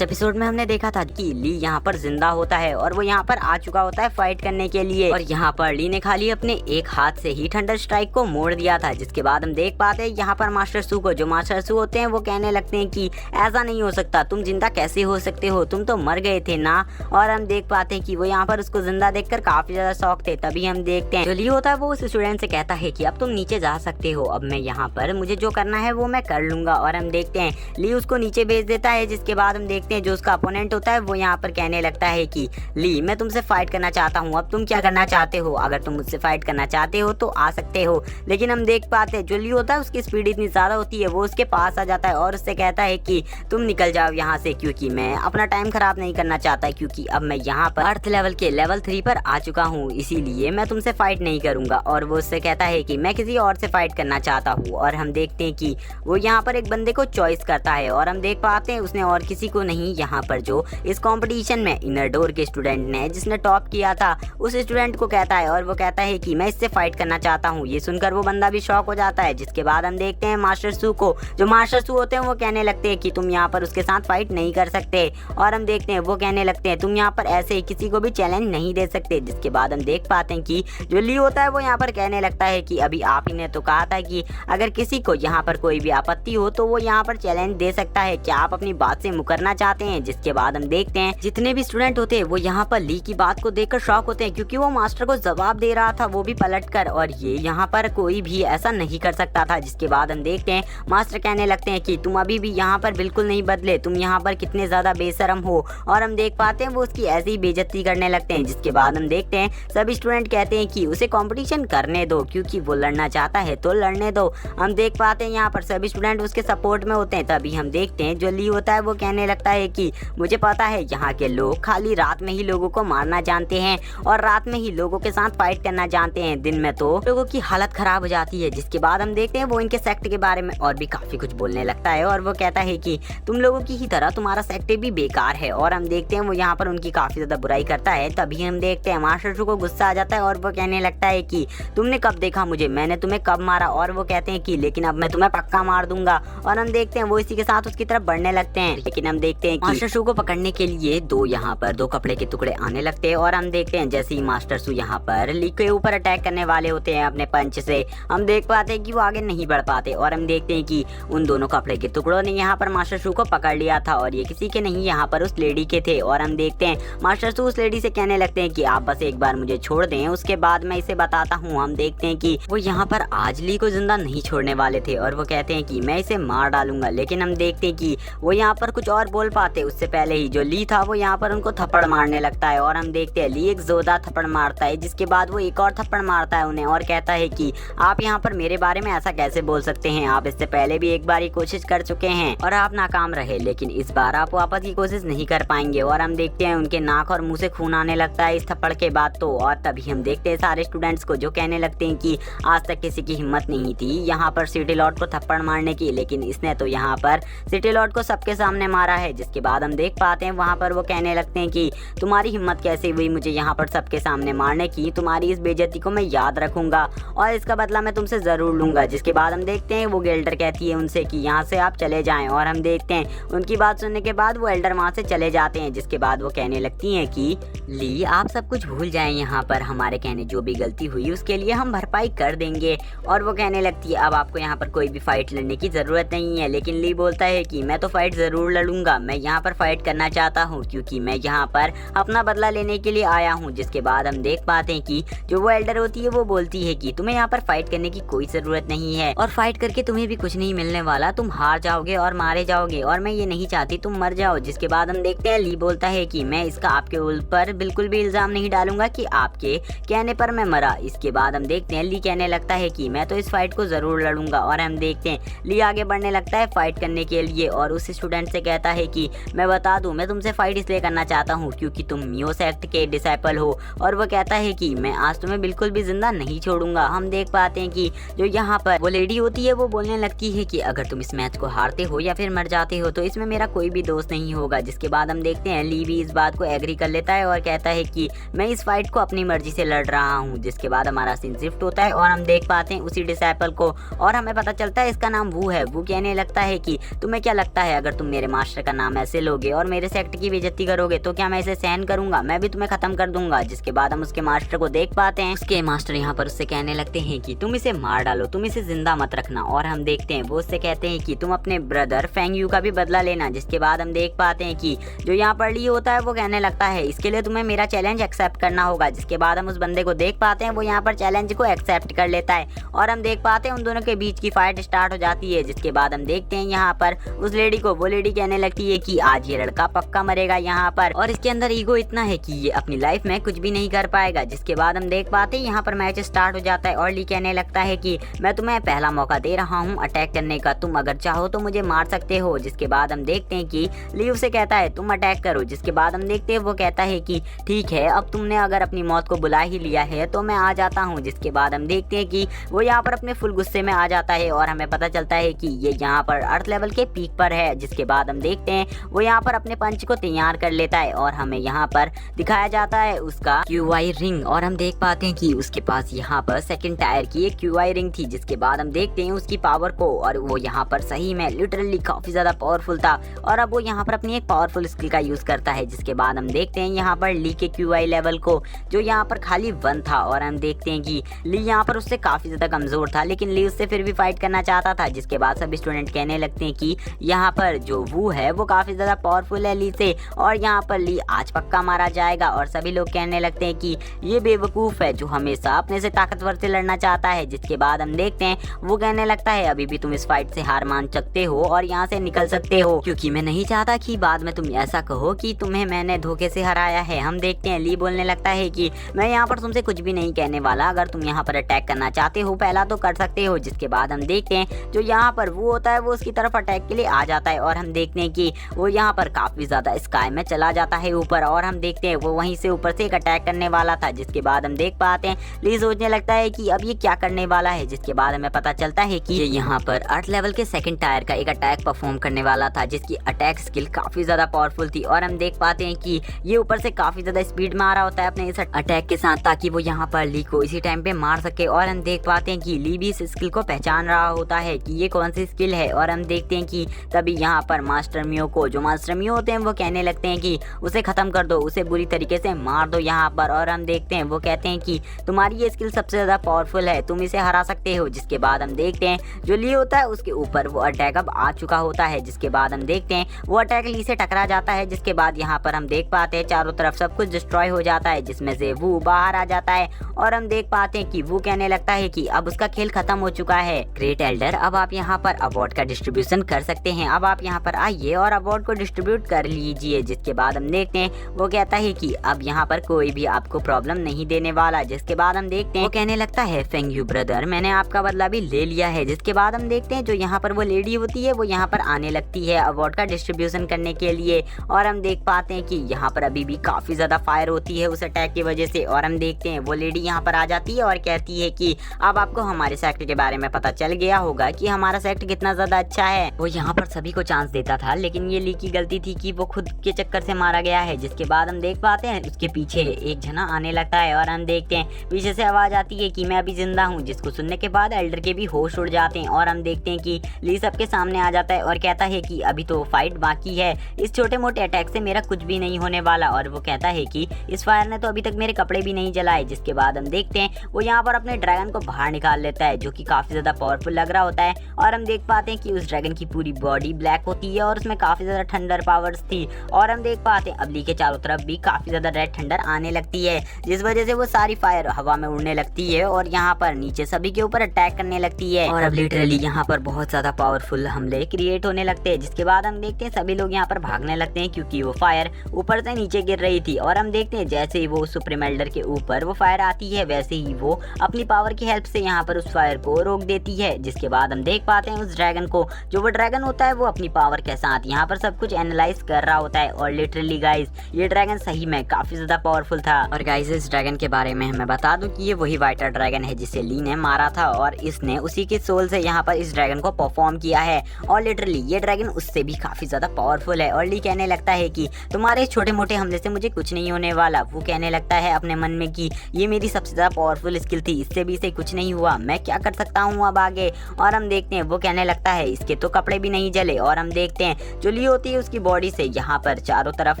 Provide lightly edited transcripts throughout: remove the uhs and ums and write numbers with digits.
Last episode में हमने देखा था कि ली यहाँ पर जिंदा होता है और वो यहाँ पर आ चुका होता है फाइट करने के लिए, और यहाँ पर ली ने खाली अपने एक हाथ से ही थंडर स्ट्राइक को मोड़ दिया था। जिसके बाद हम देख पाते हैं यहाँ पर मास्टर सू को, जो मास्टर सू होते हैं वो कहने लगते हैं कि ऐसा नहीं हो सकता, तुम जिंदा कैसे हो सकते हो, तुम तो मर गए थे ना। और हम देख पाते हैं कि वो यहाँ पर उसको जिंदा देखकर काफी ज्यादा शौक थे। तभी हम देखते हैं जो ली होता है वो उस स्टूडेंट से कहता है कि अब तुम नीचे जा सकते हो, अब मैं यहाँ पर मुझे जो करना है वो मैं कर लूंगा। और हम देखते हैं ली उसको नीचे भेज देता है। जिसके बाद हम देखते हैं जो उसका अपोनेंट होता है वो यहाँ पर कहने लगता है कि ली मैं तुमसे फाइट करना चाहता हूँ, अब तुम क्या करना चाहते हो, अगर तुम मुझसे फाइट करना चाहते हो तो आ सकते हो। लेकिन हम देख पाते हैं जो ली होता है उसकी स्पीड इतनी ज्यादा होती है, वो उसके पास आ जाता है और उससे कहता है कि तुम निकल जाओ यहाँ से, क्योंकि मैं अपना टाइम खराब नहीं करना चाहता, क्योंकि अब मैं यहाँ पर अर्थ लेवल के लेवल 3 पर आ चुका हूँ, इसीलिए मैं तुमसे फाइट नहीं करूंगा। और वो उससे कहता है कि मैं किसी और से फाइट करना चाहता हूँ। और हम देखते हैं कि वो यहाँ पर एक बंदे को चॉइस करता है और हम देख पाते हैं उसने और किसी को नहीं, यहाँ पर जो इस कंपटीशन में इनर डोर के स्टूडेंट ने जिसने टॉप किया था उस स्टूडेंट को कहता है, और वो कहता है कि मैं इससे फाइट करना चाहता हूँ। ये सुनकर वो बंदा भी शॉक हो जाता है। जिसके बाद हम देखते हैं मास्टर सू को, जो मास्टर सू होते हैं वो कहने लगते हैं कि तुम यहाँ पर उसके साथ फाइट नहीं कर सकते। और हम देखते हैं वो कहने लगते हैं तुम यहाँ पर ऐसे ही किसी को भी चैलेंज नहीं दे सकते। जिसके बाद हम देख पाते हैं कि जो ली होता है वो यहाँ पर कहने लगता है कि अभी आप ही ने तो कहा था कि अगर किसी को यहाँ पर कोई भी आपत्ति हो तो वो यहाँ पर चैलेंज दे सकता है, क्या आप अपनी बात से मुकरना चाहते हैं। जिसके बाद हम देखते हैं जितने भी स्टूडेंट होते हैं वो यहाँ पर ली की बात को देखकर शॉक होते हैं, क्योंकि वो मास्टर को जवाब दे रहा था वो भी पलटकर, और ये यहाँ पर कोई भी ऐसा नहीं कर सकता था। जिसके बाद हम देखते हैं मास्टर कहने लगते हैं कि तुम अभी भी यहाँ पर बिल्कुल नहीं बदले, तुम यहाँ पर कितने ज्यादा बेशरम हो। और हम देख पाते हैं वो उसकी ऐसी ही बेइज्जती करने लगते हैं। जिसके बाद हम देखते हैं सभी स्टूडेंट कहते हैं कि उसे कंपटीशन करने दो, क्योंकि वो लड़ना चाहता है तो लड़ने दो। हम देख पाते हैं यहाँ पर सभी स्टूडेंट उसके सपोर्ट में होते हैं। तभी हम देखते हैं जो ली होता है वो कहने लगता है कि मुझे पता है यहाँ के लोग खाली रात में ही लोगों को मारना जानते हैं और रात में ही लोगों के साथ फाइट करना जानते हैं, दिन में तो लोगों की हालत खराब हो जाती है। जिसके बाद हम देखते हैं वो इनके सेक्ट के बारे में और भी काफी कुछ बोलने लगता है, और वो कहता है कि तुम लोगों की ही तरह तुम्हारा सेक्ट भी बेकार है। और हम देखते हैं वो यहाँ पर उनकी काफी ज्यादा बुराई करता है। तभी हम देखते हैं मास्टर सू को गुस्सा आ जाता है और वो कहने लगता है कि तुमने कब देखा मुझे, मैंने तुम्हें कब मारा। और वो कहते हैं कि लेकिन अब मैं तुम्हें पक्का मार दूंगा। और हम देखते हैं वो इसी के साथ उसकी तरफ बढ़ने लगते हैं। लेकिन हम देखते हैं कि मास्टर सू को पकड़ने के लिए यहाँ पर दो कपड़े के टुकड़े आने लगते हैं। और हम देखते हैं जैसे ही मास्टर सू यहाँ पर ली के ऊपर अटैक करने वाले होते हैं अपने पंच से, हम देख पाते हैं कि वो आगे नहीं बढ़ पाते। और हम देखते हैं कि उन दोनों कपड़े के टुकड़ों ने यहाँ पर मास्टर सू को पकड़ लिया था, और ये किसी के नहीं यहाँ पर उस लेडी के थे। और हम देखते हैं मास्टर सू उस लेडी से कहने लगते हैं कि आप बस एक बार मुझे छोड़ दें, उसके बाद मैं इसे बताता हूँ। हम देखते हैं कि वो यहाँ पर आज ली को जिंदा नहीं छोड़ने वाले थे और वो कहते हैं कि मैं इसे मार डालूंगा। लेकिन हम देखते हैं कि वो यहाँ पर कुछ और बोल पाते उससे पहले ही जो ली था वो यहाँ पर उनको थप्पड़ मारने लगता है। और हम देखते हैं ली एक जोरदार थप्पड़ मारता है। जिसके बाद वो एक और थप्पड़ मारता है उन्हें और कहता है कि आप यहाँ पर मेरे बारे में ऐसा कैसे बोल सकते हैं, आप इससे पहले भी एक बार कोशिश कर चुके हैं और आप नाकाम रहे, लेकिन इस बार आप वापस की कोशिश नहीं कर पाएंगे। और हम देखते हैं उनके नाक और मुंह से खून आने लगता है इस थप्पड़ के बाद तो। और तभी हम देखते हैं सारे स्टूडेंट्स को जो कहने लगते हैं कि आज तक किसी की हिम्मत नहीं थी यहाँ पर सिटी लॉर्ड को थप्पड़ मारने की, लेकिन इसने तो यहाँ पर सिटी लॉर्ड को सबके सामने मारा है। जिसके बाद हम देख पाते हैं वहाँ पर वो कहने लगते हैं कि तुम्हारी हिम्मत कैसे हुई मुझे यहाँ पर सबके सामने मारने की, तुम्हारी इस बेइज्जती को मैं याद रखूंगा और इसका बदला मैं तुमसे जरूर लूंगा। जिसके बाद हम देखते हैं वो गेल्डर कहती है उनसे कि यहाँ से आप चले जाएं। और हम देखते हैं उनकी बात सुनने के बाद वो एल्डर वहाँ से चले जाते हैं। जिसके बाद वो कहने लगती हैं कि ली आप सब कुछ भूल जाएं, यहाँ पर हमारे कहने जो भी गलती हुई उसके लिए हम भरपाई कर देंगे। और वो कहने लगती है अब आपको यहाँ पर कोई भी फाइट लड़ने की जरूरत नहीं है। लेकिन ली बोलता है कि मैं तो फाइट जरूर लड़ूंगा, मैं यहाँ पर फाइट करना चाहता हूँ क्योंकि मैं यहाँ पर अपना बदला लेने के लिए आया हूँ। जिसके बाद हम देख पाते हैं कि जो वो एल्डर होती है वो बोलती है कि तुम्हें यहाँ पर फाइट करने की कोई जरूरत नहीं है और फाइट करके तुम्हें भी कुछ नहीं मिलने वाला, तुम हार जाओगे और मारे जाओगे और मैं ये नहीं चाहती तुम मर जाओ। जिसके बाद हम देखते हैं ली बोलता है कि मैं इसका आपके ऊपर बिल्कुल भी इल्जाम नहीं डालूंगा कि आपके कहने पर मैं मरा। इसके बाद हम देखते हैं ली कहने लगता है कि मैं तो इस फाइट को जरूर लड़ूंगा। और हम देखते हैं ली आगे बढ़ने लगता है फाइट करने के लिए और उस स्टूडेंट से कहता है कि मैं बता दूं मैं तुमसे फाइट इसलिए करना चाहता हूँ क्योंकि तुम मियो सेक्ट के डिसाइपल हो। और वो कहता है कि मैं आज तुम्हें बिल्कुल भी जिंदा नहीं छोड़ूंगा। हम देख पाते हैं कि जो यहाँ पर वो लेडी होती है वो बोलने लगती है कि अगर तुम इस मैच को हारते हो या फिर मर जाते हो तो इसमें मेरा कोई भी दोस्त नहीं होगा। जिसके बाद हम देखते हैं ली भी इस बात को एग्री कर लेता है और कहता है कि मैं इस फाइट को अपनी मर्जी से लड़ रहा हूँ। जिसके बाद हमारा सीन शिफ्ट होता है और हम देख पाते हैं उसी डिसाइपल को और हमें पता चलता है इसका नाम वू है। वो कहने लगता है कि तुम्हें क्या लगता है अगर तुम मेरे मास्टर का नाम काम ऐसे लोगे और मेरे सेक्ट की बेइज्जती करोगे तो क्या मैं इसे सहन करूंगा, मैं भी तुम्हें खत्म कर दूंगा। जिसके बाद हम उसके मास्टर को देख पाते हैं। उसके मास्टर यहाँ पर उससे कहने लगते हैं कि तुम इसे मार डालो, तुम इसे जिंदा मत रखना। और हम देखते हैं वो उससे कहते हैं कि तुम अपने ब्रदर फेंग यू का भी बदला लेना। जिसके बाद हम देख पाते हैं कि जो यहाँ पर ली होता है वो कहने लगता है इसके लिए तुम्हें मेरा चैलेंज एक्सेप्ट करना होगा। जिसके बाद हम उस बंदे को देख पाते हैं वो यहाँ पर चैलेंज को एक्सेप्ट कर लेता है और हम देख पाते हैं उन दोनों के बीच की फाइट स्टार्ट हो जाती है। जिसके बाद हम देखते हैं यहाँ पर उस लेडी को, वो लेडी कहने लगती है कि आज ये लड़का पक्का मरेगा यहाँ पर, और इसके अंदर ईगो इतना है कि ये अपनी लाइफ में कुछ भी नहीं कर पाएगा। जिसके बाद हम देख पाते हैं यहाँ पर मैच स्टार्ट हो जाता है और ली कहने लगता है कि मैं तुम्हें पहला मौका दे रहा हूँ अटैक करने का, तुम अगर चाहो तो मुझे मार सकते हो। जिसके बाद हम देखते हैं कि ली उसे कहता है तुम अटैक करो। जिसके बाद हम देखते हैं वो कहता है कि ठीक है, अब तुमने अगर अपनी मौत को बुला ही लिया है तो मैं आ जाता हूँ। जिसके बाद हम देखते हैं कि वो यहाँ पर अपने फुल गुस्से में आ जाता है और हमें पता चलता है कि ये यहाँ पर अर्थ लेवल के पीक पर है। जिसके बाद हम देखते हैं वो यहाँ पर अपने पंच को तैयार कर लेता है और हमें यहाँ पर दिखाया जाता है उसका QI रिंग, और हम देख पाते हैं कि उसके पास यहाँ पर सेकंड टायर की एक QI रिंग थी। जिसके बाद हम देखते हैं उसकी पावर को, और वो यहाँ पर सही में लिटरली काफी ज्यादा पावरफुल था और अब वो यहाँ पर अपनी एक पावरफुल स्किल का यूज करता है। जिसके बाद हम देखते हैं यहाँ पर ली के QI लेवल को, जो यहाँ पर खाली 1 था, और हम देखते हैं कि ली यहाँ पर उससे काफी ज्यादा कमजोर था लेकिन ली उससे फिर भी फाइट करना चाहता था। जिसके बाद सभी स्टूडेंट कहने लगते हैं कि यहाँ पर जो वू है वो काफी ज्यादा पावरफुल है ली से, और यहाँ पर ली आज पक्का मारा जाएगा। और सभी लोग कहने लगते हैं कि ये बेवकूफ है जो हमेशा अपने से ताकतवर से लड़ना चाहता है। जिसके बाद हम देखते हैं वो कहने लगता है अभी भी तुम इस फाइट से हार मान सकते हो और यहाँ से निकल सकते हो, क्योंकि मैं नहीं चाहता कि बाद में तुम ऐसा कहो कि तुम्हें मैंने धोखे से हराया है। हम देखते हैं ली बोलने लगता है कि मैं यहाँ पर तुमसे कुछ भी नहीं कहने वाला, अगर तुम यहाँ पर अटैक करना चाहते हो पहला तो कर सकते हो। जिसके बाद हम देखते हैं जो यहाँ पर वो होता है वो उसकी तरफ अटैक के लिए आ जाता है और हम देखते हैं कि वो यहाँ पर काफी ज्यादा स्काई में चला जाता है ऊपर, और हम देखते हैं वो वहीं से ऊपर से एक अटैक करने वाला था। जिसके बाद हम देख पाते हैं ली सोचने लगता है कि अब ये क्या करने वाला है। जिसके बाद हमें पता चलता है कि ये यहाँ पर अर्थ लेवल के सेकंड टायर का एक अटैक परफॉर्म करने वाला था जिसकी अटैक स्किल काफी ज्यादा पावरफुल थी, और हम देख पाते हैं कि ये ऊपर से काफी ज्यादा स्पीड में आ रहा होता है अपने इस अटैक के साथ ताकि वो यहाँ पर ली को इसी टाइम पे मार सके। और हम देख पाते हैं कि ली भी इस स्किल को पहचान रहा होता है कि ये कौन सी स्किल है, और हम देखते हैं कि तभी यहाँ पर मास्टर मियो को, जो मास्टर मियो होते हैं वो कहने लगते हैं कि उसे खत्म कर दो, उसे बुरी तरीके से मार दो यहाँ पर। और हम देखते हैं वो कहते हैं कि तुम्हारी ये स्किल सबसे ज्यादा पावरफुल है, तुम इसे हरा सकते हो। जिसके बाद हम देखते हैं जो ली होता है उसके ऊपर वो अटैक अब आ चुका होता है। जिसके बाद हम देखते हैं वो अटैक ली से टकरा जाता है। जिसके बाद यहाँ पर हम देख पाते हैं चारों तरफ सब कुछ डिस्ट्रॉय हो जाता है जिसमें से वो बाहर आ जाता है, और हम देख पाते हैं कि वो कहने लगता है कि अब उसका खेल खत्म हो चुका है। ग्रेट एल्डर, अब आप यहाँ पर अवार्ड का डिस्ट्रीब्यूशन कर सकते हैं, अब आप यहाँ पर आइए और अवार्ड को डिस्ट्रीब्यूट कर लीजिए। जिसके बाद हम देखते हैं वो कहता है कि अब यहाँ पर कोई भी आपको प्रॉब्लम नहीं देने वाला। जिसके बाद हम देखते हैं वो कहने लगता है फेंग यू ब्रदर, मैंने आपका बदला भी ले लिया है। जिसके बाद हम देखते हैं जो यहाँ पर वो लेडी होती है वो यहाँ पर आने लगती है अवार्ड का डिस्ट्रीब्यूशन करने के लिए, और हम देख पाते हैं कि यहाँ पर अभी भी काफी ज्यादा फायर होती है उस अटैक की वजह से। और हम देखते हैं वो लेडी यहाँ पर आ जाती है और कहती है कि अब आपको हमारे सेक्टर के बारे में पता चल गया होगा कि हमारा सेक्टर कितना ज्यादा अच्छा है। वो यहाँ पर सभी को चांस देता था लेकिन ये ली की गलती थी कि वो खुद के चक्कर से मारा गया है। जिसके बाद हम देख पाते हैं उसके पीछे एक जना आने लगता है और हम देखते हैं पीछे से आवाज आती है कि मैं अभी जिंदा हूँ, जिसको सुनने के बाद एल्डर के भी होश उड़ जाते हैं। और हम देखते हैं कि ली सबके सामने आ जाता है और कहता है कि अभी तो फाइट बाकी है, इस छोटे मोटे अटैक से मेरा कुछ भी नहीं होने वाला। और वो कहता है कि इस फायर ने तो अभी तक मेरे कपड़े भी नहीं जलाए। जिसके बाद हम देखते हैं वो यहाँ पर अपने ड्रैगन को बाहर निकाल लेता है जो कि काफी ज्यादा पावरफुल लग रहा होता है, और हम देख पाते हैं कि उस ड्रैगन की पूरी बॉडी ब्लैक होती है और उसमें काफी ज्यादा थंडर पावर्स थी। और हम देख पाते हैं अब ली के चारों तरफ भी काफी ज्यादा रेड थंडर आने लगती है जिस वजह से वो सारी फायर हवा में उड़ने लगती है और यहाँ पर नीचे सभी के ऊपर अटैक करने लगती है, और अब लिटरली यहाँ पर बहुत ज्यादा पावरफुल हमले क्रिएट होने लगते हैं। जिसके बाद हम देखते हैं सभी लोग यहाँ पर भागने लगते हैं क्योंकि वो फायर ऊपर से नीचे गिर रही थी। और हम देखते हैं जैसे ही वो सुप्रीम एल्डर के ऊपर वो फायर आती है वैसे ही वो अपनी पावर की हेल्प से यहाँ पर उस फायर को रोक देती है। जिसके बाद हम देख पाते हैं उस ड्रैगन को, जो वो ड्रैगन होता है वो अपनी पावर के साथ यहाँ पर सब कुछ एनालाइज कर रहा होता है। और लिटरली गाइस ये ड्रैगन सही में काफी ज्यादा पावरफुल था। और गाइस इस ड्रैगन के बारे में मैं बता दूं कि ये वही वाइटर ड्रैगन है जिसे ली ने मारा था, और इसने उसी के सोल से यहाँ पर इस ड्रैगन को परफॉर्म किया है। और लिटरली ये ड्रैगन उससे भी काफी ज्यादा पावरफुल है। और ली कहने लगता है कि तुम्हारे छोटे मोटे हमले से मुझे कुछ नहीं होने वाला। वो कहने लगता है अपने मन में कि ये मेरी सबसे ज्यादा पावरफुल स्किल थी, इससे भी इसे कुछ नहीं हुआ, मैं क्या कर सकता हूँ अब आगे। और हम देखते हैं वो कहने लगता है इसके तो कपड़े भी नहीं जले। और हम देखते हैं जो जो ली होती है उसकी बॉडी से यहाँ पर चारों तरफ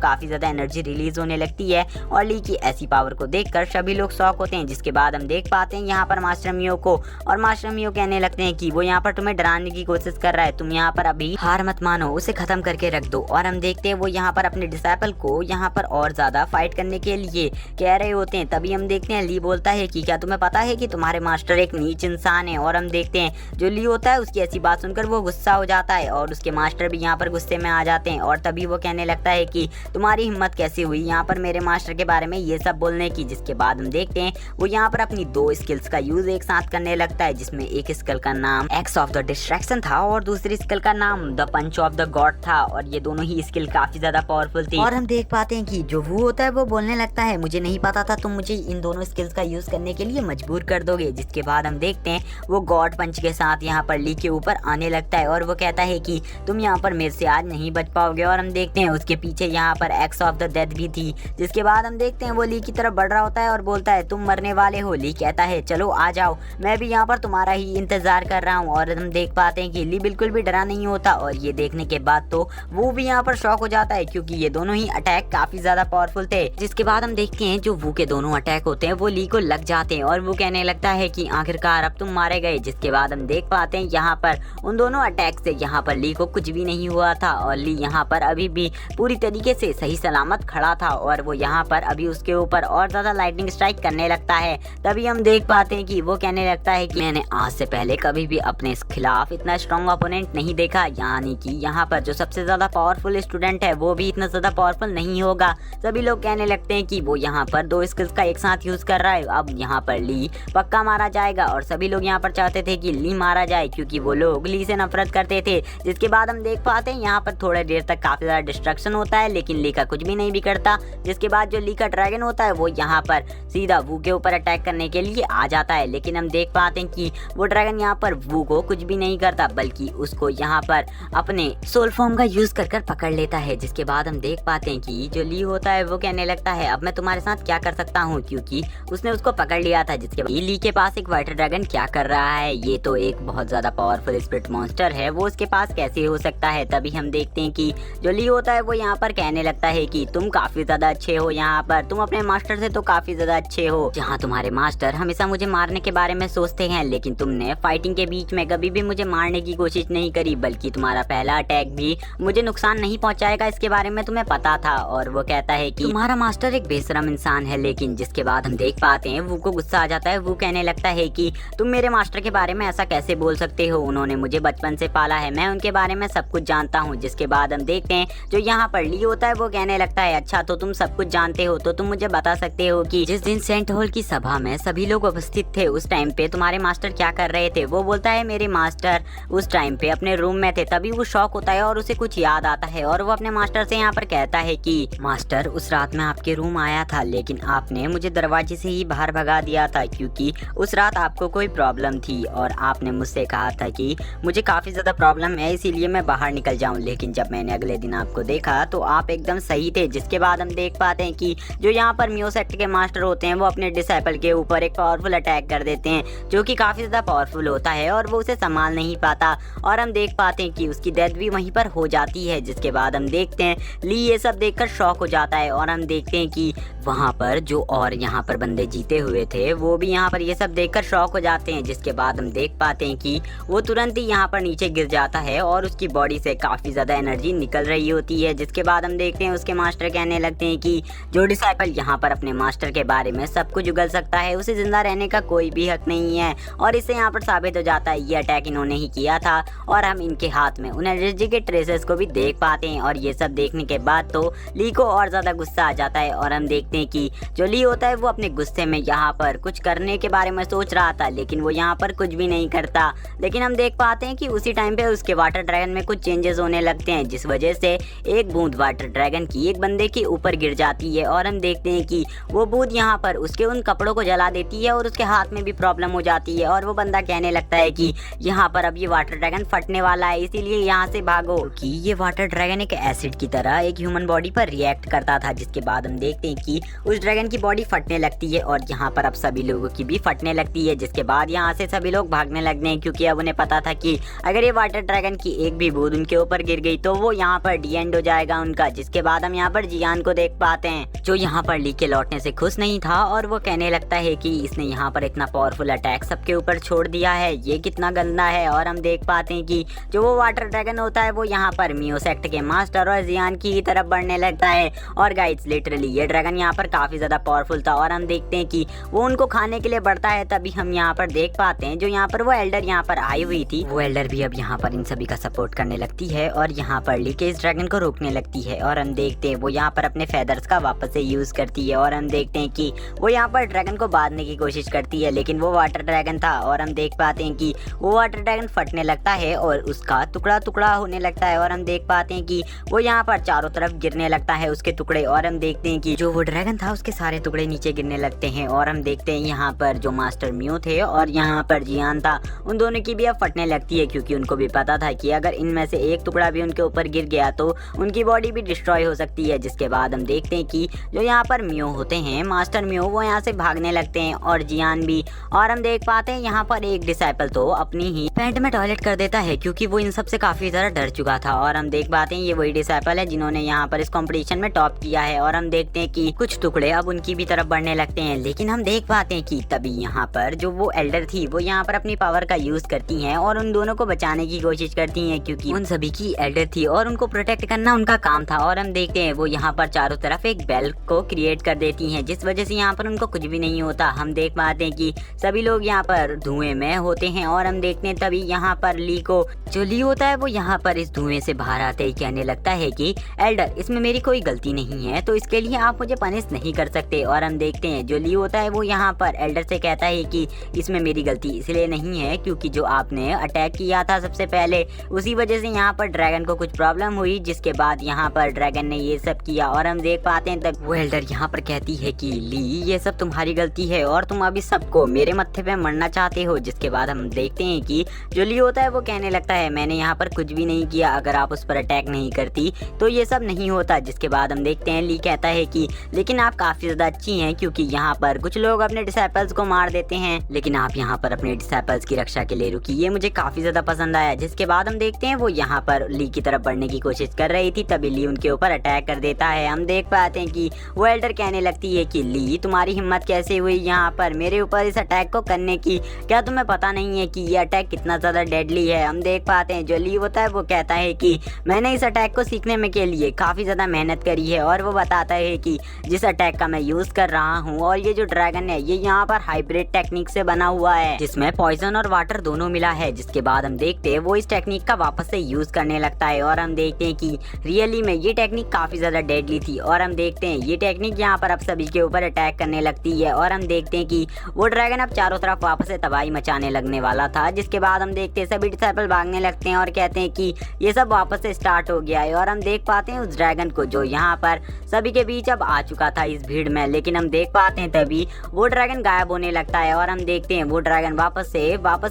काफी ज्यादा एनर्जी रिलीज होने लगती है और ली की ऐसी पावर को देखकर सभी लोग शॉक होते हैं। जिसके बाद हम देख पाते हैं यहाँ पर मास्टर मियो को, और मास्टर मियो कहने लगते हैं कि वो यहाँ पर तुम्हें डराने की कोशिश कर रहा है, तुम यहाँ पर अभी हार मत मानो, उसे खत्म करके रख दो। और हम देखते हैं वो यहाँ पर अपने डिसाइपल को यहाँ पर और ज्यादा फाइट करने के लिए कह रहे होते हैं। तभी हम देखते हैं ली बोलता है कि क्या तुम्हें पता है कि तुम्हारे मास्टर एक नीच इंसान है। और हम देखते हैं जो ली होता है उसकी ऐसी बात सुनकर वो गुस्सा हो जाता है और उसके मास्टर भी यहाँ पर गुस्से में आ जाते हैं। और तभी वो कहने लगता है कि तुम्हारी हिम्मत कैसे हुई यहाँ पर मेरे मास्टर के बारे में ये सब बोलने की। जिसके बाद हम देखते हैं वो यहाँ पर अपनी 2 स्किल्स का यूज एक साथ करने लगता है, जिसमें एक स्किल का नाम एक्स ऑफ द डिस्ट्रैक्शन था और दूसरी स्किल का नाम the punch of the god था। और ये दोनों ही स्किल काफी ज्यादा पावरफुल थी। और हम देख पाते हैं कि जो वो होता है वो बोलने लगता है मुझे नहीं पता था तुम मुझे इन दोनों स्किल्स का यूज करने के लिए मजबूर कर दोगे। जिसके बाद हम देखते हैं वो गॉड पंच के साथ यहाँ पर ली के ऊपर आने लगता है और वो कहता है कि तुम यहाँ पर मेरे से आज नहीं बच पाओगे। और हम देखते हैं उसके पीछे यहाँ पर एक्स ऑफ द डेथ भी थी। जिसके बाद हम देखते हैं वो ली की तरफ बढ़ रहा होता है और बोलता है तुम मरने वाले हो। ली कहता है चलो आ जाओ, मैं भी यहाँ पर तुम्हारा ही इंतजार कर रहा हूँ। और हम देख पाते हैं कि ली बिल्कुल भी डरा नहीं होता और ये देखने के बाद तो वो भी यहाँ पर शॉक हो जाता है क्योंकि ये दोनों ही अटैक काफी ज्यादा पावरफुल थे। जिसके बाद हम देखते हैं जो वो के दोनों अटैक होते हैं वो ली को लग जाते हैं और वो कहने लगता है कि आखिरकार अब तुम मारे गए। जिसके बाद हम देख पाते हैं यहाँ पर उन दोनों अटैक से यहाँ पर ली को कुछ भी नहीं हुआ था और ली यहाँ पर अभी भी पूरी तरीके से सही सलामत खड़ा था और वो यहाँ पर अभी उसके ऊपर और ज्यादा लाइटनिंग स्ट्राइक करने लगता है। तभी हम देख पाते हैं कि वो कहने लगता है कि मैंने आज से पहले कभी भी अपने खिलाफ इतना स्ट्रॉन्ग ओपोनेंट नहीं देखा, यानी कि यहाँ पर जो सबसे ज्यादा पावरफुल स्टूडेंट है वो भी इतना ज्यादा पावरफुल नहीं होगा। सभी लोग कहने लगते हैं कि वो यहाँ पर 2 स्किल्स का एक साथ यूज कर रहा है, अब यहाँ पर ली पक्का मारा जाएगा। और सभी लोग यहाँ पर चाहते थे कि ली मारा जाए क्योंकि वो लोग ली से नफरत करते थे। जिसके बाद हम देख पाते हैं यहाँ पर थोड़ी देर तक काफी ज्यादा डिस्ट्रक्शन होता है लेकिन ली का कुछ भी नहीं बिगड़ता। जिसके बाद जो ली का ड्रैगन होता है वो यहाँ पर सीधा वू के ऊपर अटैक करने के लिए आ जाता है, लेकिन हम देख पाते हैं कि वो ड्रैगन यहाँ पर वू को कुछ भी नहीं करता बल्कि उसको यहाँ पर अपने सोल फॉर्म का यूज कर पकड़ लेता है। जिसके बाद हम देख पाते हैं कि जो ली होता है वो कहने लगता है अब मैं तुम्हारे साथ क्या कर सकता हूँ, क्योंकि उसने उसको पकड़ लिया था। जिसके बाद ली के पास एक वाटर ड्रैगन क्या कर रहा है, ये तो एक बहुत ज्यादा पावरफुल स्पिरिट मॉन्स्टर है, वो उसके पास कैसे हो सकता है। तभी हम देखते हैं कि जो ली होता है वो यहाँ पर कहने लगता है कि तुम काफी ज्यादा अच्छे हो, यहाँ पर तुम अपने मास्टर से तो काफी ज्यादा अच्छे हो। जहाँ तुम्हारे मास्टर हमेशा मुझे मारने के बारे में सोचते हैं लेकिन तुमने फाइटिंग के बीच में कभी भी मुझे मारने की कोशिश नहीं करी, बल्कि तुम्हारा पहला अटैक भी मुझे नुकसान नहीं पहुंचाएगा इसके बारे में तुम्हें पता था। और वो कहता है कि तुम्हारा मास्टर एक बेशरम इंसान है। लेकिन जिसके बाद हम देख पाते हैं वो को गुस्सा आ जाता है, वो कहने लगता है कि तुम मेरे मास्टर के बारे में ऐसा कैसे बोल सकते हो, उन्होंने मुझे बचपन से पाला है, मैं उनके बारे में सब कुछ जानता हूँ। जिसके बाद हम देखते हैं जो यहाँ पर ली होता है वो कहने लगता है अच्छा तो तुम सब कुछ जानते हो तो तुम मुझे बता सकते हो कि जिस दिन सेंट हॉल की सभा में सभी लोग उपस्थित थे उस टाइम पे तुम्हारे मास्टर क्या कर रहे थे। वो बोलता है मेरे मास्टर उस टाइम पे अपने रूम में थे। तभी वो शॉक होता है और उसे कुछ याद आता है और वो अपने मास्टर से यहाँ पर कहता है कि मास्टर उस रात में आपके रूम आया था लेकिन आपने मुझे दरवाजे से ही बाहर भगा दिया था क्योंकि उस रात आपको कोई प्रॉब्लम थी और आपने मुझसे कहा था कि मुझे काफी ज्यादा प्रॉब्लम है इसीलिए मैं बाहर निकल जाऊं, लेकिन जब मैंने अगले दिन आपको देखा तो आप एकदम सही थे। जिसके बाद हम देख पाते हैं कि जो यहाँ पर म्यो सेक्ट के मास्टर होते हैं वो अपने डिसाइपल के ऊपर एक पावरफुल अटैक कर देते हैं जो कि काफी ज्यादा पावरफुल होता है और वो उसे संभाल नहीं पाता और हम देख पाते हैं कि उसकी डेथ भी वहीं पर हो जाती है। जिसके बाद हम देखते हैं ली ये सब देखकर शॉक हो जाता है और हम देखते हैं कि वहाँ पर जो और यहाँ पर बंदे जीते हुए थे वो भी यहाँ पर ये सब देखकर शॉक हो जाते हैं। जिसके बाद हम देख पाते हैं कि वो तुरंत ही यहाँ पर नीचे गिर जाता है और उसकी बॉडी से काफी ज्यादा एनर्जी निकल रही होती है। जिसके बाद हम देखते हैं उसके मास्टर कहने लगते हैं कि जो डिसाइपल यहाँ पर अपने मास्टर के बारे में सब कुछ उगल सकता है उसे जिंदा रहने का कोई भी हक नहीं है और इससे यहाँ पर साबित हो जाता है ये अटैक इन्होंने ही किया था। और हम इनके हाथ में उन एनर्जी के ट्रेसेस को भी देख पाते हैं और ये सब देखने के बाद तो ली को और ज्यादा गुस्सा आ जाता है और हम देखते हैं कि जो ली होता है वो अपने गुस्से में यहाँ पर कुछ करने के बारे में सोच रहा था लेकिन वो यहाँ पर कुछ भी नहीं करता। लेकिन हम देख पाते हैं कि उसी टाइम पे उसके वाटर ड्रैगन में कुछ चेंजेस होने लगते हैं जिस वजह से एक बूंद वाटर ड्रैगन की एक बंदे के ऊपर गिर जाती है और हम देखते हैं कि वो बूंद यहाँ पर उसके उन कपड़ों को जला देती है और उसके हाथ में भी प्रॉब्लम हो जाती है और वो बंदा कहने लगता है कि यहाँ पर अब ये वाटर ड्रैगन फटने वाला है इसीलिए यहाँ से भागो, कि ये वाटर ड्रैगन एक एसिड की तरह एक ह्यूमन बॉडी पर रिएक्ट करता था। जिसके बाद हम देखते हैं कि उस ड्रैगन की बॉडी फटने लगती है और यहाँ पर अब सभी लोगों की भी फटने लगती है। जिसके बाद यहाँ से सभी लोग भागने लगते हैं क्योंकि अब उन्हें पता था कि अगर ये वाटर ड्रैगन की एक भी बूंद उनके ऊपर गिरी गिर गई तो वो यहाँ पर डी एंड हो जाएगा उनका। जिसके बाद हम यहाँ पर जियान को देख पाते हैं जो यहाँ पर ली के लौटने से खुश नहीं था और वो कहने लगता है कि इसने यहाँ पर इतना पावरफुल अटैक सबके ऊपर छोड़ दिया है, ये कितना गंदा है। और हम देख पाते हैं कि जो वो वाटर ड्रैगन होता है वो यहाँ पर मियो सेक्ट के मास्टर और जियान की ही तरफ बढ़ने लगता है। और गाइस लिटरली ये ड्रैगन यहाँ पर काफी ज्यादा पावरफुल था और हम देखते हैं कि वो उनको खाने के लिए बढ़ता है। तभी हम यहाँ पर देख पाते हैं जो यहाँ पर वो एल्डर यहाँ पर आई हुई थी, वो एल्डर भी अब यहाँ पर इन सभी का सपोर्ट करने लगती है और यहाँ पर ली के इस ड्रैगन को रोकने लगती है। और हम देखते हैं वो यहाँ पर अपने फेदर्स का वापस से यूज करती है और हम देखते हैं कि वो यहाँ पर ड्रैगन को बांधने की कोशिश करती है, लेकिन वो वाटर ड्रैगन था और हम देख पाते हैं कि वो वाटर ड्रैगन फटने लगता है और उसका टुकड़ा टुकड़ा होने लगता है। और हम देख पाते हैं कि वो यहाँ पर चारों तरफ गिरने लगता है उसके टुकड़े। और हम देखते हैं कि जो वो ड्रैगन था उसके सारे टुकड़े नीचे गिरने लगते हैं। और हम देखते हैं यहाँ पर जो मास्टर मियो थे और यहाँ पर जियान था, उन दोनों की भी अब फटने लगती है क्योंकि उनको भी पता था कि अगर इनमें से एक टुकड़ा भी उनके ऊपर गिर गया तो उनकी बॉडी भी डिस्ट्रॉय हो सकती है। जिसके बाद हम देखते हैं कि जो यहाँ पर मियो होते हैं, मास्टर मियो, वो यहाँ से भागने लगते हैं और जियान भी। और हम देख पाते हैं यहाँ पर एक डिसाइपल तो अपनी ही पैंट में टॉयलेट कर देता है क्योंकि वो इन सब से काफी ज्यादा डर चुका था। और हम देख पाते हैं ये वही डिसाइपल है जिन्होंने यहाँ पर इस कंपटीशन में टॉप किया है। और हम देखते हैं कि कुछ टुकड़े अब उनकी भी तरफ बढ़ने लगते हैं, लेकिन हम देख पाते हैं कि तभी यहाँ पर जो वो एल्डर थी वो यहाँ पर अपनी पावर का यूज करती हैं और उन दोनों को बचाने की कोशिश करती हैं क्योंकि उन सभी की एल्डर थी और उनको प्रोटेक्ट करना उनका काम था। और हम देखते हैं वो यहाँ पर चारों तरफ एक बेल को क्रिएट कर देती हैं जिस वजह से यहाँ पर उनको कुछ भी नहीं होता। हम देख पाते हैं कि सभी लोग यहाँ पर धुएं में होते हैं और हम देखते हैं तभी यहाँ पर ली को, जो ली होता है वो यहाँ पर इस धुएं से बाहर आते ही कहने लगता है कि एल्डर, इसमें मेरी कोई गलती नहीं है तो इसके लिए आप मुझे पनिश नहीं कर सकते। और हम देखते हैं जो ली होता है वो यहाँ पर एल्डर से कहता है कि इसमें मेरी गलती इसलिए नहीं है क्योंकि जो आपने अटैक किया था सबसे पहले, उसी वजह से यहाँ पर ड्रैगन को कुछ प्रॉब्लम हुई, जिसके बाद यहाँ पर ड्रैगन ने ये सब किया। और हम देख पाते हैं तब वो एल्डर यहाँ पर कहती है कि ली, ये सब तुम्हारी गलती है और तुम अभी सबको मेरे मत्थे पे मरना चाहते हो। जिसके बाद हम देखते हैं कि जो ली होता है वो कहने लगता है मैंने यहाँ पर कुछ भी नहीं किया, अगर आप उस पर अटैक नहीं करती तो ये सब नहीं होता। जिसके बाद हम देखते हैं ली कहता है कि लेकिन आप काफी ज्यादा अच्छी हैं क्योंकि यहाँ पर कुछ लोग अपने डिसाइपल्स को मार देते हैं, लेकिन आप यहाँ पर अपने डिसाइपल्स की रक्षा के लिए रुकी, ये मुझे काफी ज्यादा पसंद आया। जिसके बाद हम देखते हैं वो यहाँ पर ली की तरफ बढ़ने की कोशिश कर रही थी, तभी ली उनके ऊपर अटैक कर देता है। हम देख पाते हैं कि वो एल्डर कहने लगती है कि ली, तुम्हारी हिम्मत कैसे हुई यहाँ पर मेरे ऊपर इस अटैक को करने की, क्या तुम्हें पता नहीं है कि ये अटैक कितना ज्यादा डेडली है। हम देख पाते हैं जो ली होता है वो कहता है कि मैंने इस अटैक को सीखने में के लिए काफी ज्यादा मेहनत करी है। और वो बताता है कि जिस अटैक का मैं यूज कर रहा हूँ और ये जो ड्रैगन है ये यहाँ पर हाइब्रिड टेक्निक से बना हुआ है जिसमें पॉइजन और वाटर दोनों मिला है। जिसके बाद हम देखते हैं वो इस टेक्निक का वापस से यूज करने लगता है और हम देखते हैं कि रियली में ये टेक्निक काफी ज्यादा डेडली थी। और हम देखते हैं ये टेक्निक यहाँ पर अब सभी के ऊपर अटैक करने लगती है और हम देखते हैं कि वो ड्रैगन अब चारों तरफ वापस से तबाही मचाने लगने वाला था। जिसके बाद हम देखते हैं सभी डिसाइपल भागने लगते हैं और कहते हैं कि ये सब वापस से स्टार्ट हो गया है। और हम देख पाते हैं उस ड्रैगन को जो यहाँ पर सभी के बीच अब आ चुका था इस भीड़ में, लेकिन हम देख पाते हैं तभी वो ड्रैगन गायब होने लगता है और हम देखते हैं वो ड्रैगन वापस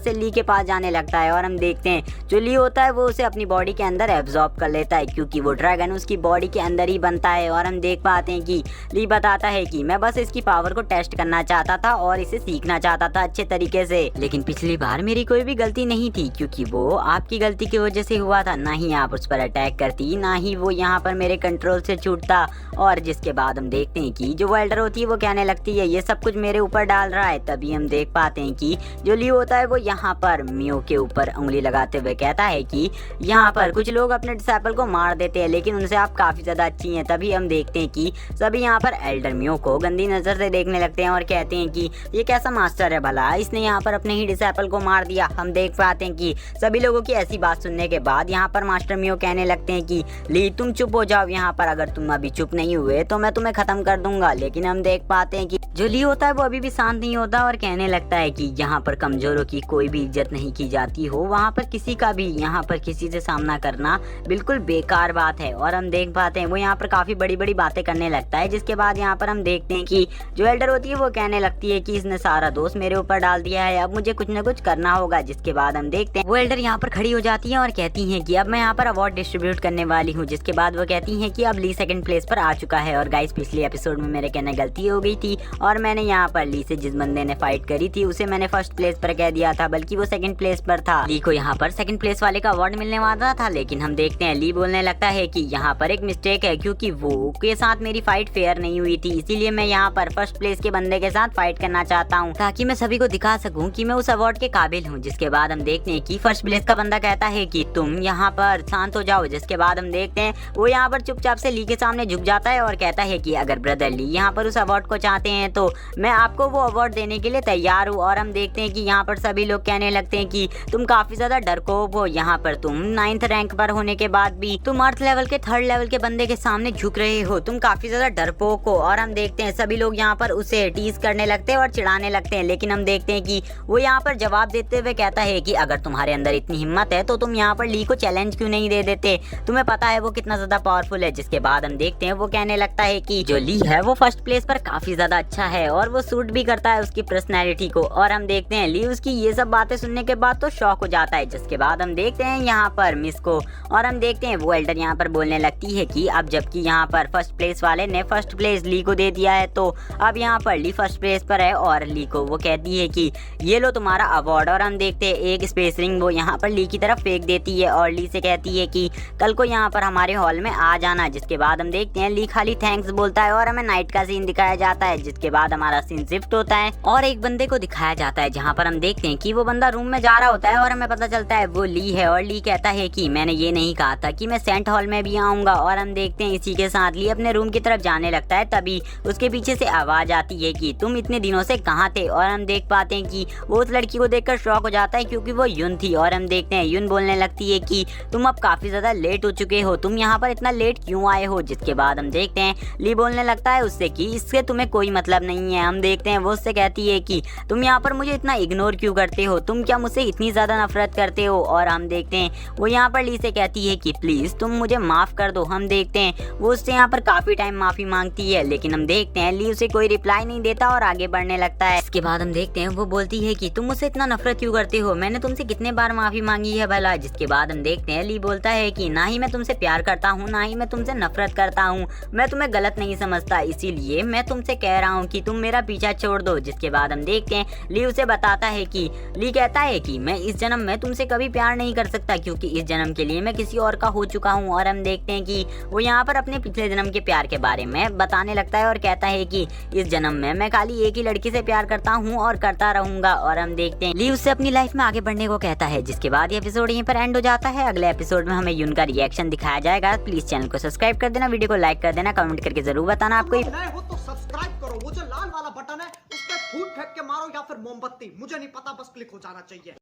से ली के पास जाने लगता है। और हम देखते हैं जो ली होता है वो उसे अपनी बॉडी के अंदर एब्जॉर्ब कर लेता है क्योंकि वो ड्रैगन उसकी बॉडी के अंदर ही बनता है। और हम देख पाते हैं कि ली बताता है कि मैं बस इसकी पावर को टेस्ट करना चाहता था और इसे सीखना चाहता था अच्छे तरीके से, लेकिन पिछली बार मेरी कोई भी गलती नहीं थी क्योंकि वो आपकी गलती की वजह से हुआ था, ना ही आप उस पर अटैक करती, ना ही वो यहाँ पर मेरे कंट्रोल से छूटता। और जिसके बाद हम देखते हैं कि जो वो एल्डर होती है वो कहने लगती है ये सब कुछ मेरे ऊपर डाल रहा है। तभी हम देख पाते हैं कि जो ली होता है वो यहाँ पर मियो के ऊपर उंगली लगाते हुए कहता है कि यहाँ पर कुछ लोग अपने डिसाइपल को मार देते हैं लेकिन उनसे आप काफी ज्यादा अच्छी हैं। तभी हम देखते हैं कि सभी यहाँ पर एल्डर मियो को गंदी नजर से देखने लगते हैं और कहते हैं कि ये कैसा मास्टर है भला, इसने यहाँ पर अपने ही डिसाइपल को मार दिया। हम देख पाते हैं कि सभी लोगों की ऐसी बात सुनने के बाद यहाँ पर मास्टर मियो कहने लगते हैं कि ली तुम चुप हो जाओ यहाँ पर, अगर तुम अभी चुप नहीं हुए तो मैं तुम्हें खत्म कर दूंगा। लेकिन हम देख पाते हैं कि जो ली होता है वो अभी भी शांत नहीं होता और कहने लगता है कि यहाँ पर कमजोरों की कोई भी इज्जत नहीं की जाती हो, वहाँ पर किसी का भी यहाँ पर किसी से सामना करना बिल्कुल बेकार बात है। और हम देख पाते हैं वो यहाँ पर काफी बड़ी बड़ी बातें करने लगता है। जिसके बाद यहाँ पर हम देखते हैं कि जो एल्डर होती है वो कहने लगती है कि इसने सारा दोष मेरे ऊपर डाल दिया है, अब मुझे कुछ न कुछ करना होगा। जिसके बाद हम देखते हैं वो एल्डर यहाँ पर खड़ी हो जाती है और कहती है कि अब मैं यहाँ पर अवार्ड डिस्ट्रीब्यूट करने वाली हूँ। जिसके बाद वो कहती है कि अब ली सेकंड प्लेस पर आ चुका है। और गाइस पिछले एपिसोड में मेरे कहने गलती हो गई थी और मैंने यहाँ पर ली से जिस बंदे ने फाइट करी थी उसे मैंने फर्स्ट प्लेस पर कह दिया था, बल्कि वो सेकंड प्लेस पर था। ली को यहाँ पर सेकंड प्लेस वाले का अवार्ड मिलने वाला था, लेकिन हम देखते हैं ली बोलने लगता है कि यहाँ पर एक मिस्टेक है, क्योंकि वो के साथ मेरी फाइट फेयर नहीं हुई थी, इसीलिए मैं यहाँ पर फर्स्ट प्लेस के बंदे के साथ फाइट करना चाहता हूँ, ताकि मैं सभी को दिखा सकूं कि मैं उस अवार्ड के काबिल हूँ। जिसके बाद हम देखते हैं कि फर्स्ट प्लेस का बंदा कहता है कि तुम यहाँ पर शांत हो जाओ। जिसके बाद हम देखते हैं वो यहाँ पर चुपचाप से ली के सामने झुक जाता है और कहता है कि अगर ब्रदर ली यहाँ पर उस अवार्ड को चाहते हैं तो मैं आपको वो अवार्ड देने के लिए तैयार हूँ। और हम देखते हैं कि यहाँ पर सभी लोग कहने लगते हैं कि तुम काफी ज्यादा डरपोक हो, यहाँ पर तुम 9th रैंक पर होने के बाद भी तुम अर्थ लेवल के 3rd लेवल के बंदे के सामने झुक रहे हो, तुम काफी ज्यादा डरपोक हो। और हम देखते हैं सभी लोग यहाँ पर उसे टीज करने लगते हैं और चिढ़ाने लगते हैं, लेकिन हम देखते हैं कि वो यहाँ पर जवाब देते हुए कहता है कि अगर तुम्हारे अंदर इतनी हिम्मत है तो तुम यहाँ पर ली को चैलेंज क्यों नहीं दे देते, तुम्हें पता है वो कितना ज्यादा पावरफुल है। जिसके बाद हम देखते हैं वो कहने लगता है कि जो ली है वो फर्स्ट प्लेस पर काफी ज्यादा अच्छा है और वो सूट भी करता है उसकी पर्सनैलिटी को। और हम देखते हैं ली उसकी ये सब बातें सुनने के बाद तो शॉक हो जाता है। जिसके बाद हम देखते हैं यहाँ पर मिस को, और हम देखते हैं वो एल्डर यहाँ पर बोलने लगती है कि अब जबकि यहाँ पर फर्स्ट प्लेस वाले ने फर्स्ट प्लेस ली को दे दिया है तो अब यहाँ पर ली फर्स्ट प्लेस पर है। और ली को वो कहती है कि ये लो तुम्हारा अवार्ड। और हम देखते हैं एक स्पेस रिंग वो यहाँ पर ली की तरफ फेंक देती है और ली से कहती है कि कल को यहाँ पर हमारे हॉल में आ जाना। जिसके बाद हम देखते हैं ली खाली थैंक्स बोलता है और हमें नाइट का सीन दिखाया जाता है। जिसके बाद हमारा सीन शिफ्ट होता है और एक बंदे को दिखाया जाता है, जहाँ पर हम देखते हैं कि वो बंदा रूम में जा रहा होता है और हमें पता चलता है वो ली है। और ली कहता है कि मैंने ये नहीं कहा था कि मैं सेंट हॉल में भी आऊंगा। और हम देखते हैं इसी के साथ ली अपने रूम की तरफ जाने लगता है, तभी उसके पीछे से आवाज आती है कि तुम इतने दिनों से कहाँ थे। और हम देख पाते हैं कि वो उस लड़की को देखकर शॉक हो जाता है, क्योंकि वो यून थी। और हम देखते हैं यून बोलने लगती है कि तुम अब काफी ज्यादा लेट हो चुके हो, तुम यहाँ पर इतना लेट क्यों आए हो। जिसके बाद हम देखते हैं ली बोलने लगता है उससे कि इससे तुम्हें कोई मतलब नहीं है। हम देखते हैं वो उससे कहती है कि तुम यहाँ पर मुझे इतना इग्नोर क्यों करते हो, तुम क्या मुझसे इतनी ज्यादा नफरत करते हो। और हम देखते हैं वो यहाँ पर ली से कहती है कि प्लीज तुम मुझे माफ कर दो। हम देखते हैं वो उससे यहाँ पर काफी टाइम माफी मांगती है, लेकिन हम देखते हैं ली उसे कोई रिप्लाई नहीं देता और आगे बढ़ने लगता है। इसके बाद हम देखते हैं वो बोलती है कि तुम मुझसे इतना नफरत क्यों करते हो, मैंने तुमसे कितने बार माफी मांगी है भला। जिसके बाद हम देखते हैं ली बोलता है कि ना ही मैं तुमसे प्यार करता हूँ ना ही मैं तुमसे नफरत करता हूँ, मैं तुम्हें गलत नहीं समझता, इसीलिए मैं तुमसे कह रहा हूँ कि तुम मेरा पीछा छोड़ दो। जिसके बाद हम देखते हैं ली उसे बताता है कि ली कहता है कि मैं इस जन्म में तुमसे कभी प्यार नहीं कर सकता, क्योंकि इस जन्म के लिए मैं किसी और का हो चुका हूँ। और हम देखते हैं कि वो यहाँ पर अपने पिछले जन्म के प्यार के बारे में बताने लगता है और कहता है कि इस जन्म में मैं खाली एक ही लड़की से प्यार करता हूँ और करता रहूंगा। और हम देखते हैं ली उससे अपनी लाइफ में आगे बढ़ने को कहता है। जिसके बाद ये एपिसोड यहीं पर एंड हो जाता है। अगले एपिसोड में हमें यून का रिएक्शन दिखाया जाएगा। प्लीज चैनल को सब्सक्राइब कर देना, वीडियो को लाइक कर देना, कमेंट करके जरूर बताना आपको नए हो तो सब्सक्राइब करो, वो जो लाल वाला बटन है उस पे फूट फेंक के मारो या फिर मोमबत्ती, मुझे नहीं पता, बस क्लिक हो जाना चाहिए।